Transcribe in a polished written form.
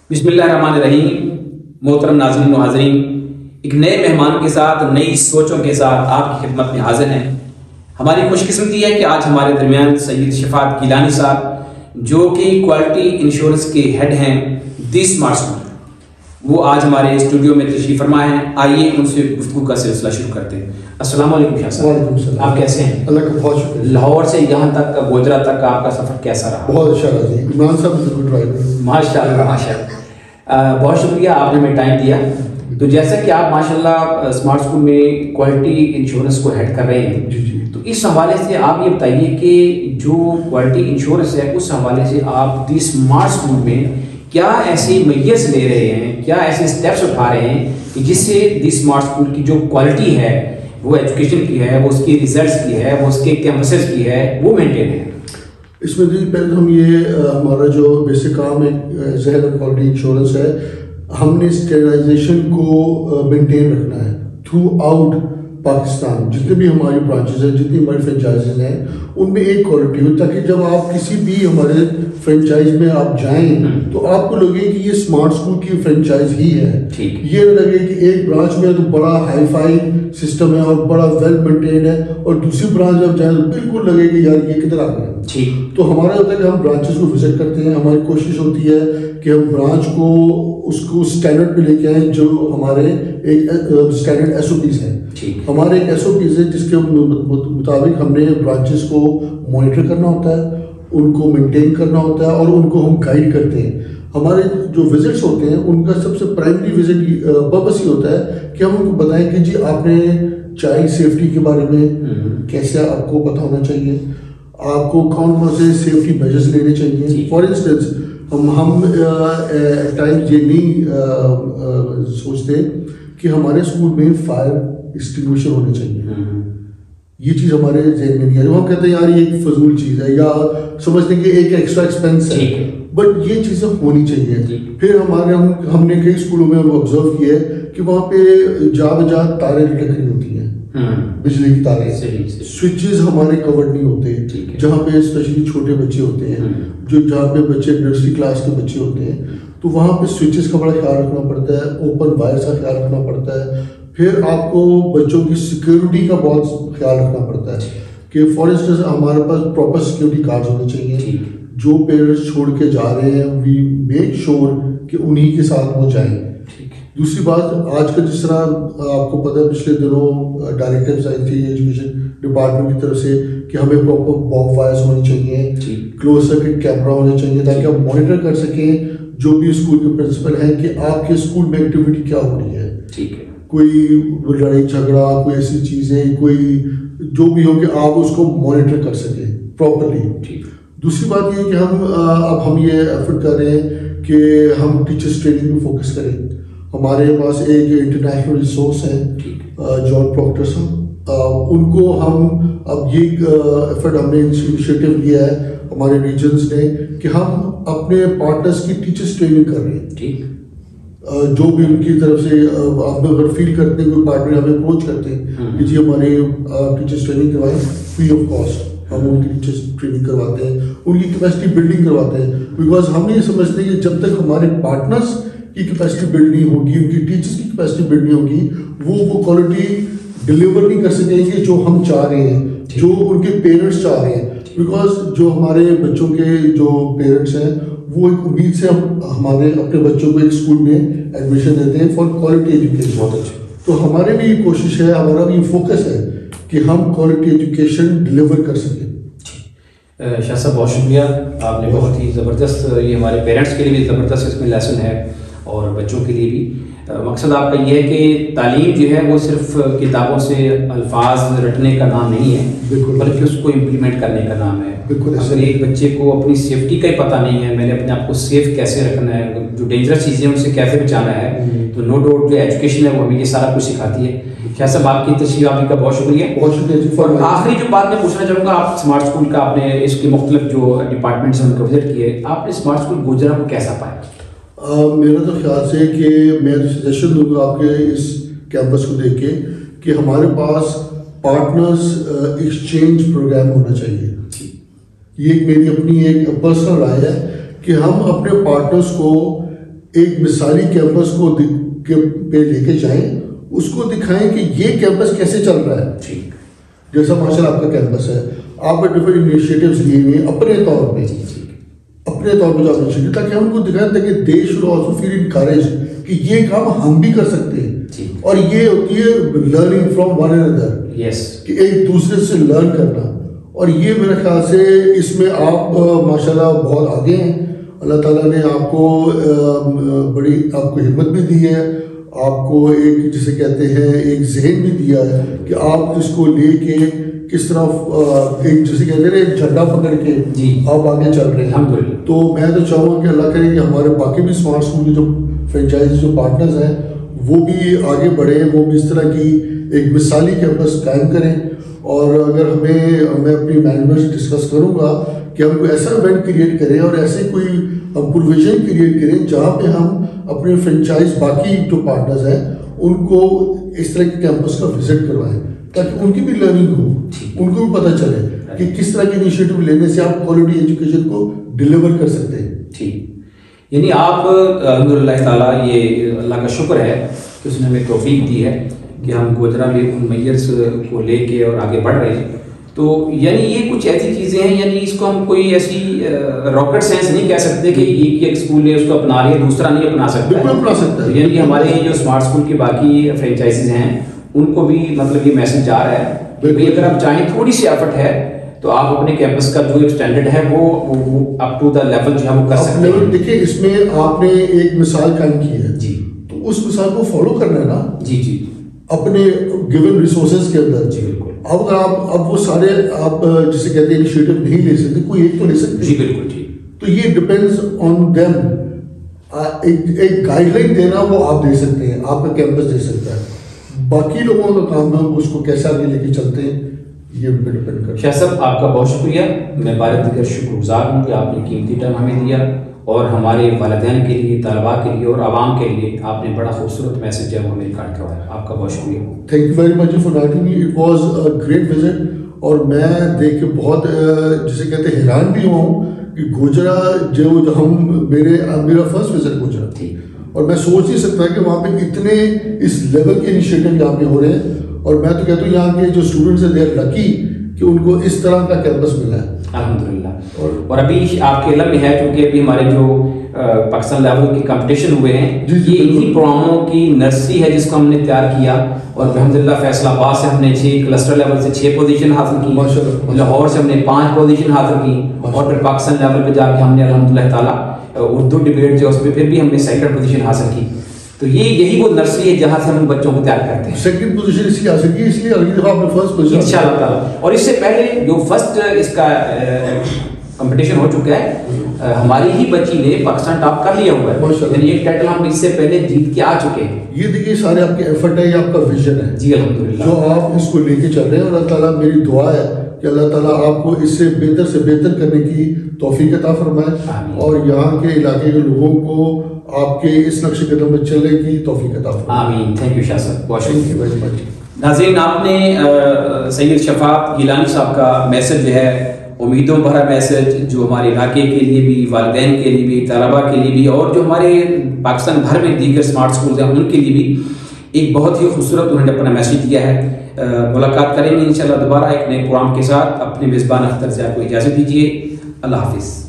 بسم اللہ الرحمن الرحیم. محترم ناظرین و حاضرین، ایک نئے مہمان کے ساتھ، نئی سوچوں کے ساتھ آپ کی خدمت میں حاضر ہیں. ہماری خوش قسمتی ہے کہ آج ہمارے درمیان سید شفاعت گیلانی صاحب، جو کہ کوالٹی انشورنس کے ہیڈ ہیں دی اسمارٹ اسکول، وہ آج ہمارے اسٹوڈیو میں تشریف فرما ہیں. آئیے ان سے گفتگو کا سلسلہ شروع کرتے ہیں. السلام علیکم شاہ صاحب. وعلیکم السلام. آپ کیسے ہیں؟ اللہ کا بہت شکریہ. لاہور سے یہاں تک کا گوجرا تک کا آپ کا سفر کیسا رہا؟ بہت اچھا رہا جی. عمران صاحب از گڈ ڈرائیور. ماشاء اللہ ماشاء اللہ. بہت شکریہ، آپ نے ہمیں ٹائم دیا. تو جیسا کہ آپ ماشاء اللہ اسمارٹ اسکول میں کوالٹی انشورنس کو ہیڈ کر رہے ہیں، جی جی. تو اس حوالے سے آپ یہ بتائیے کہ جو کوالٹی انشورنس ہے اس حوالے سے آپ دی اسمارٹ اسکول میں کیا ایسی میجرز لے رہے ہیں، کیا ایسے اسٹیپس اٹھا رہے ہیں کہ جس سے دی اسمارٹ اسکول کی جو کوالٹی ہے، وہ ایجوکیشن کی ہے، وہ اس کی ریزلٹس کی ہے، وہ اس کے کیمپسز کی ہے، وہ مینٹین ہے؟ اس میں جی پہلے ہم یہ ہمارا جو بیسک کام ہے ذہن اور کوالٹی انشورنس ہے، ہم نے اسٹینڈرڈائزیشن کو مینٹین رکھنا ہے تھرو آؤٹ پاکستان. جتنے بھی ہماری برانچز ہیں، جتنی ہماری فرینچائزز ہیں، ان میں ایک کوالٹی ہو، تاکہ جب آپ کسی بھی ہمارے فرینچائز میں آپ جائیں تو آپ کو لگے کہ یہ اسمارٹ اسکول کی فرینچائز ہی ہے. یہ نہ لگے کہ ایک برانچ میں تو بڑا ہائی فائی سسٹم ہے اور بڑا ویل مینٹین ہے، اور دوسری برانچ جب جائیں تو بالکل لگے کہ یار یہ کدھر آ گیا. تو ہمارا ہوتا ہے کہ ہم برانچز کو وزٹ کرتے ہیں. ہماری کوشش ہوتی ہے کہ ہم برانچ کو اس کو اسٹینڈرڈ پہ لے کے آئیں، جو ہمارے ایک اسٹینڈرڈ ایس او پیز ہیں. ہمارے ایک ایس او پیز ہے جس کے مطابق ہم نے برانچز کو مانیٹر کرنا ہوتا ہے، ان کو مینٹین کرنا ہوتا ہے، اور ان کو ہم گائیڈ کرتے ہیں. ہمارے جو وزٹس ہوتے ہیں ان کا سب سے پرائمری وزٹ پرپس یہ ہوتا ہے کہ ہم ان کو بتائیں کہ جی آپ نے چائلڈ سیفٹی کے بارے میں کیسے آپ کو پتہ ہونا چاہیے، آپ کو کون کون سے سیفٹی میجرس لینے چاہیے. فار انسٹنس ہم ٹائمز یہ نہیں سوچتے کہ ہمارے اسکول میں فائر ایکسٹنگوشر ہونے چاہیے. یہ چیز ہمارے ذہن میں نہیں ہے. ہم کہتے ہیں یار یہ ایک فضول چیز ہے، یا سمجھتے ہیں کہ ایک ایکسٹرا ایکسپینس ہے، بٹ یہ چیزیں ہونی چاہیے. پھر ہم نے کئی اسکولوں میں آبزرو کیا ہے کہ وہاں پہ جا بجا تاریں لٹک رہی ہوتی ہیں، بجلی کی تاریں، سوئچز ہمارے کورڈ نہیں ہوتے. جہاں پہ اسپیشلی چھوٹے بچے ہوتے ہیں، جہاں پہ بچے نرسری کلاس کے بچے ہوتے ہیں، تو وہاں پہ سوئچز کا بڑا خیال رکھنا پڑتا ہے، اوپن وائرس کا خیال رکھنا پڑتا ہے. پھر آپ کو بچوں کی سیکیورٹی کا بہت خیال رکھنا پڑتا ہے کہ فار انسٹنس ہمارے پاس پراپر سیکیورٹی کارڈز ہونے چاہیے. جو پیرنٹس چھوڑ کے جا رہے ہیں وی میک شور کہ انہی کے ساتھ وہ جائیں. دوسری بات، آج کل جس طرح آپ کو پتہ ہے پچھلے دنوں ڈائریکٹیوز آئی تھی ایجوکیشن ڈپارٹمنٹ کی طرف سے کہ ہمیں پراپر باک وائرس ہونی چاہیے، کلوز سرکٹ کیمرہ ہونے چاہیے، تاکہ آپ مانیٹر کر سکیں جو بھی اسکول کے پرنسپل ہیں کہ آپ کے اسکول میں ایکٹیویٹی کیا ہو رہی ہے. کوئی لڑائی جھگڑا، کوئی ایسی چیزیں، کوئی جو بھی ہو کہ آپ اس کو مانیٹر کر سکیں پراپرلی. دوسری بات یہ کہ ہم یہ ایفرٹ کر رہے ہیں کہ ہم ٹیچرس ٹریننگ پہ فوکس کریں. ہمارے پاس ایک انٹرنیشنل ریسورس ہیں جان پروکٹر صاحب، ان کو ہم اب یہ ایفرٹ ہم نے انیشیٹو لیا ہے ہمارے ریجنس نے کہ ہم اپنے پارٹنرس کی ٹیچرس ٹریننگ کر رہے ہیں. جو بھی ان کی طرف سے ہم اگر فیل کرتے ہیں کوئی پارٹنر ہمیں اپروچ کرتے ہیں کہ جی ہمارے ٹیچرس ٹریننگ کروائیں فری آف کاسٹ، ہم ان کی ٹیچرس ٹریننگ کرواتے ہیں، ان کی کیپیسٹی بلڈنگ کرواتے ہیں. بیکاز ہم یہ سمجھتے ہیں کہ جب تک ہمارے پارٹنرس کی کیپیسٹی بلڈ نہیں ہوگی، ان کی ٹیچرس کی کیپیسٹی بلڈ نہیں ہوگی، وہ کوالٹی ڈلیور نہیں کر سکیں گے جو ہم چاہ رہے ہیں، جو ان کے پیرنٹس چاہ رہے ہیں. بیکاز جو ہمارے بچوں کے جو پیرنٹس ہیں وہ ایک امید سے ہمارے اپنے بچوں کو ایک اسکول میں ایڈمیشن دیتے ہیں فار کوالٹی ایجوکیشن. بہت اچھا. تو ہمارے بھی یہ کوشش ہے، ہمارا بھی یہ فوکس ہے کہ ہم کوالٹی ایجوکیشن ڈلیور کر سکیں. شاہ صاحب بہت شکریہ، آپ نے بہت ہی زبردست، یہ ہمارے پیرنٹس کے لیے بھی زبردست اس میں لیسن ہے اور بچوں کے لیے بھی. مقصد آپ کا یہ ہے کہ تعلیم جو ہے وہ صرف کتابوں سے الفاظ رٹنے کا نام نہیں ہے، بلکہ اس کو امپلیمنٹ کرنے کا نام ہے. اگر ایک بچے کو اپنی سیفٹی کا ہی پتہ نہیں ہے، میں نے اپنے آپ کو سیف کیسے رکھنا ہے، جو ڈینجرس چیزیں ہیں ان سے کیسے بچانا ہے، تو نو ڈاؤٹ جو ایجوکیشن ہے وہ ہمیں یہ سارا کچھ سکھاتی ہے. شاہ صاحب آپ کی تشریف آوری کا بہت شکریہ. بہت شکریہ. اور آخری جو بات میں پوچھنا چاہوں گا، آپ اسمارٹ اسکول کا آپ نے اس کے مختلف جو ڈپارٹمنٹس ہیں ان کو وزٹ کیے، آپ نے اسمارٹ اسکول گوجرا کو کیسا پایا؟ میرا تو خیال سے کہ میں تو سجیشن دوں گا آپ کے اس کیمپس کو دیکھ کے کہ ہمارے پاس پارٹنرز ایکسچینج پروگرام ہونا چاہیے. یہ میری اپنی ایک پرسنل رائے ہے کہ ہم اپنے پارٹنرز کو ایک مثالی کیمپس کو پہ لے کے جائیں, اس کو دکھائیں کہ یہ کیمپس کیسے چل رہا ہے. جیسا ماشاء اللہ آپ کا کیمپس ہے, آپ نے ڈفرنٹ انیشیٹوز لیے ہوئے اپنے طور پہ, اپنے طور پہ جو انیشیٹو, تاکہ ہم کو دکھائیں تاکہ they should also feel encourage کہ یہ کام ہم بھی کر سکتے ہیں. اور یہ ہوتی ہے لرننگ فرام ون اندر, کہ ایک دوسرے سے لرن کرنا. اور یہ میرے خیال سے اس میں آپ ماشاء اللہ بہت آگے ہیں. اللہ تعالیٰ نے آپ کو بڑی آپ کو ہمت بھی دی ہے, آپ کو ایک جسے کہتے ہیں ایک ذہن بھی دیا ہے کہ آپ اس کو لے کے کس طرح ایک جسے کہتے ہیں ایک جھنڈا پکڑ کے آپ آگے چل رہے ہیں. تو میں تو چاہوں گا کہ اللہ کرے کہ ہمارے باقی بھی اسمارٹ اسکول کے جو فرینچائز جو پارٹنرز ہیں وہ بھی آگے بڑھیں, وہ بھی اس طرح کی ایک مثالی کیمپس قائم کریں. اور اگر میں اپنی مینجمنٹ سے ڈسکس کروں گا کہ ہم کوئی ایسا ایونٹ کریٹ کریں اور ایسے کوئی ہم پروویژن کریٹ کریں جہاں پہ ہم اپنے فرینچائز باقی جو پارٹنرز ہیں ان کو اس طرح کے کیمپس کا وزٹ کروائیں, تاکہ ان کی بھی لرننگ ہو, ان کو بھی پتہ چلے کہ کس طرح کے انیشیٹو لینے سے آپ کوالٹی ایجوکیشن کو ڈلیور کر سکتے ہیں. ٹھیک, یعنی آپ الحمدللہ تعالیٰ یہ اللہ کا شکر ہے کہ اس نے ہمیں توفیق دی ہے کہ ہم گوجرا میں ان میئرس کو لے کے اور آگے بڑھ رہے ہیں. تو یعنی یہ کچھ ایسی چیزیں ہیں, یعنی اس کو ہم کوئی ایسی راکٹ سائنس نہیں کہہ سکتے کہ ایک اسکول ہے اس کو اپنا رہی ہے دوسرا نہیں اپنا سکتا. یعنی ہمارے جو اسمارٹ اسکول کے باقی فرینچائزز ہیں ان کو بھی مطلب یہ میسج جا رہا ہے کہ اگر آپ چاہیں تھوڑی سی ایفرٹ ہے تو آپ اپنے کیمپس کا جو ایک اسٹینڈرڈ ہے وہ اپ ٹو دا لیول جو ہے وہ کر سکتے ہیں. دیکھیے اس میں آپ نے ایک مثال قائم کی ہے جی, تو اس مثال کو فالو کرنا ہے نا جی جی اپنے گیون ریسورسز کے اندر. جی بالکل. اب اگر آپ وہ سارے آپ جسے کہتے ہیں انیشیٹو نہیں لے سکتے, کوئی ایک تو لے سکتے. جی بالکل. جی تو یہ ڈپینڈز آن دیم. ایک گائیڈ لائن دینا وہ آپ دے سکتے ہیں, آپ کا کیمپس دے سکتا ہے. باقی لوگوں کا کام ہے اس کو کیسے آگے لے کے چلتے ہیں, یہ ان پہ ڈپینڈ کرتا ہے. شاہ صاحب آپ کا بہت شکریہ, میں بار دیگر شکر گزار ہوں کہ آپ نے قیمتی ٹائم ہمیں دیا اور ہمارے والدین کے لیے, طلباء کے لیے اور عوام کے لیے آپ نے بڑا خوبصورت میسج ہے وہ ہمیں ریکارڈ کروایا. آپ کا بہت شکریہ. Thank you very much for inviting me, it was a great visit. اور میں دیکھ کے بہت جسے کہتے ہیں حیران بھی ہوا ہوں کہ گوجرا جو ہم میرا فرسٹ وزٹ گوجرا تھی, اور میں سوچ نہیں سکتا کہ وہاں پہ اتنے اس لیول کے انیشیٹو یہاں پہ ہو رہے ہیں. اور میں تو کہتا ہوں یہاں کے جو اسٹوڈنٹس ہیں دے آر لکی کہ ان کو اس طرح کا کیمپس ملا ہے الحمدللہ. اور ابھی آپ کے علم میں ہے کیونکہ ابھی ہمارے جو پاکستان لیول کے کمپٹیشن ہوئے ہیں یہ انہی پروگراموں کی نرسری ہے جس کو ہم نے تیار کیا, اور الحمدللہ فیصل آباد سے ہم نے 6 کلسٹر لیول سے 6 پوزیشن حاصل کی, لاہور سے ہم نے 5 پوزیشن حاصل کی, اور پھر پاکستان لیول پہ جا کے ہم نے الحمدللہ تعالیٰ اردو ڈبیٹ جو اس پہ پھر بھی ہم نے 2nd پوزیشن حاصل کی. تو یہی وہ نرسری ہے جہاں سے ہم بچوں کو تیار کرتے ہیں. 2nd پوزیشن اس کی حاصل کی, اس لیے اگلی دفعہ آپ نے فرسٹ پوزیشن انشاءاللہ تعالیٰ. اور اس سے پہلے جو فرسٹ اس کا کمپٹیشن ہو چکا ہے ہماری ہی بچی نے پاکستان ٹاپ کر لیا ہوا ہے, یعنی ایک ٹائٹل ہم اس سے پہلے جیت کے آ چکے ہیں. یہ دیکھیے سارے آپ کے ایفرٹ ہے, یہ آپ کا ویژن ہے. جی الحمدللہ, جو آپ اس کو لے کے چل رہے ہیں. اور اللہ تعالیٰ میری دعا ہے کہ اللہ تعالیٰ آپ کو اس سے بہتر کرنے کی توفیق عطا فرمائے, اور یہاں کے علاقے کے لوگوں کو آپ کے اس نقش قدم میں چلنے کی توفیق عطا فرمائے. آمین. تھینک یو شاہ صاحب, بہت تھینک یو ویری مچ. ناظرین, آپ نے سید شفاعت گیلانی صاحب کا میسج جو ہے امیدوں بھرا میسج جو ہمارے علاقے کے لیے بھی, والدین کے لیے بھی, طلباء کے لیے بھی, اور جو ہمارے پاکستان بھر میں دیگر اسمارٹ اسکولز ہیں ان کے لیے بھی ایک بہت ہی خوبصورت انہوں نے اپنا میسج دیا ہے. ملاقات کریں گے انشاءاللہ دوبارہ ایک نئے پروگرام کے ساتھ. اپنے میزبان اختر سے آپ کو اجازت دیجیے. اللہ حافظ.